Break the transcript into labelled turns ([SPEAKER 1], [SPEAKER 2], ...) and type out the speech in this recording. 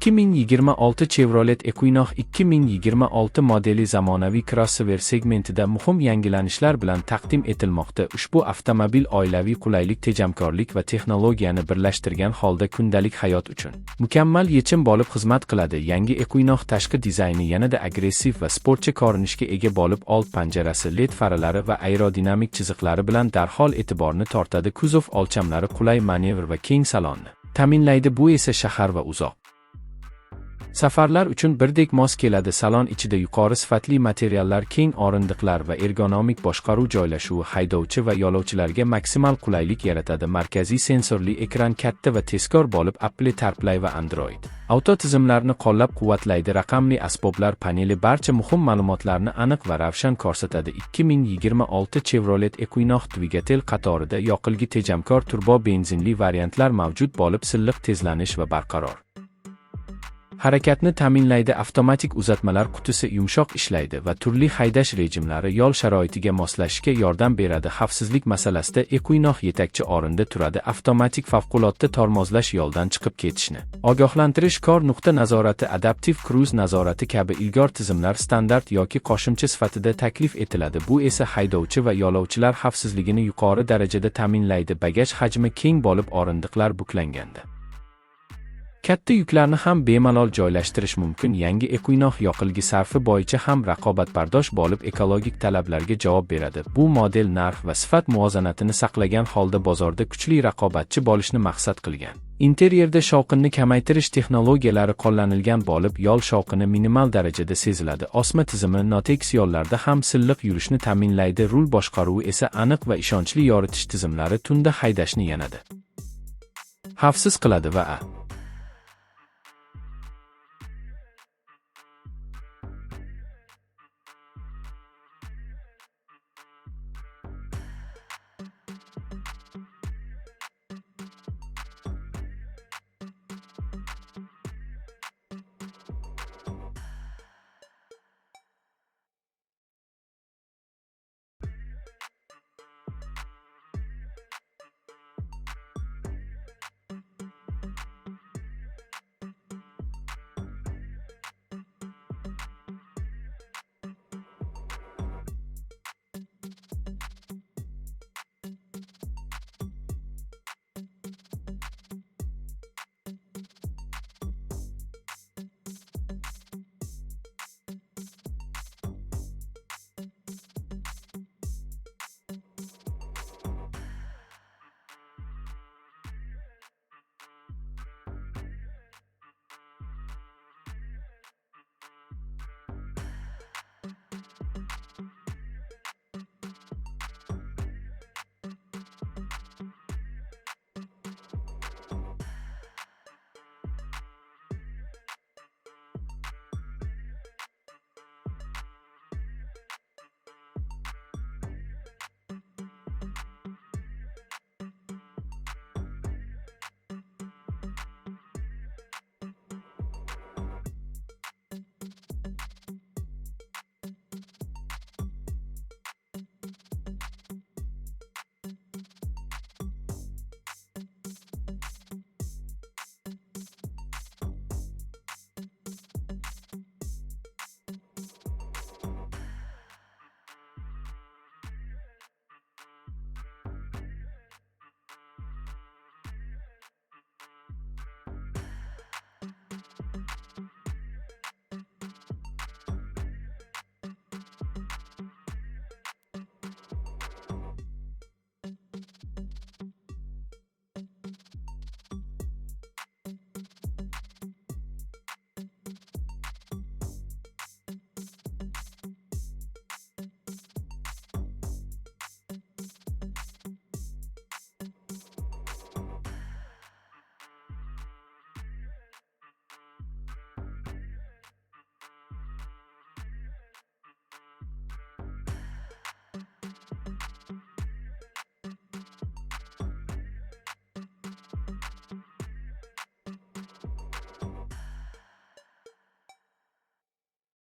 [SPEAKER 1] 2026 Chevrolet Equinox 2026 modeli zamonaviy crossover segmentida muhim yangilanishlar bilan taqdim etilmoqda. Ushbu avtomobil oilaviy qulaylik, tejamkorlik va texnologiyani birlashtirgan holda kundalik hayot uchun mukammal yechim bo'lib xizmat qiladi. Yangi Equinox tashqi dizayni yanada agressiv va sportcha ko'rinishga ega bo'lib, old panjarasi, LED faralari va aerodinamik chiziqlari bilan darhol e'tiborni tortadi. Kuzov o'lchamlari qulay manevr va keng salonni ta'minlaydi, bu esa shahar va uzoq safarlar uchun birdek mos keladi. Salon ichida yuqori sifatli materiallar, keng o'rindiqlar va ergonomik boshqaruv joylashuvi haydovchi va yo'lovchilarga maksimal qulaylik yaratadi. Markaziy sensorli ekran katta va tezkor bo'lib, Apple CarPlay va Android Auto tizimlarini qo'llab-quvvatlaydi. Raqamli asboblar paneli barcha muhim ma'lumotlarni aniq va ravshan ko'rsatadi. 2026 Chevrolet Equinox dvigatel qatorida yoqilgi tejamkor turbo benzinli variantlar mavjud bo'lib, silliq tezlanish va barqaror harakatni ta'minlaydi. Avtomatik uzatmalar qutisi yumshoq ishlaydi va turli haydash rejimlari yo'l sharoitiga moslashishga yordam beradi. Xavfsizlik masalasida Equinox yetakchi o'rinda turadi. Avtomatik favqulodda tormozlash, yo'ldan chiqib ketishni ogohlantirish, kor nuqta nazorati, adaptiv kruz nazorati kabi ilg'or tizimlar standart yoki qo'shimcha sifatida taklif etiladi. Bu esa haydovchi va yo'lovchilar xavfsizligini yuqori darajada ta'minlaydi. Bagaj hajmi keng bo'lib, o'rindiqlar buklanganda katta yuklarni ham bemalol joylashtirish mumkin. Yangi Equinox yoqilgi sarfi bo'yicha ham raqobatbardosh bo'lib, ekologik talablarga javob beradi. Bu model narx va sifat muvozanatini saqlagan holda bozorda kuchli raqobatchi bo'lishni maqsad qilgan. Interyerda shovqinni kamaytirish texnologiyalari qo'llanilgan bo'lib, yo'l shovqini minimal darajada seziladi. Osma tizimi Notex yo'llarda ham silliq yurishni ta'minlaydi. Rul boshqaruvi esa aniq va ishonchli yoritish tizimlari tunda haydashni yanada xavfsiz qiladi va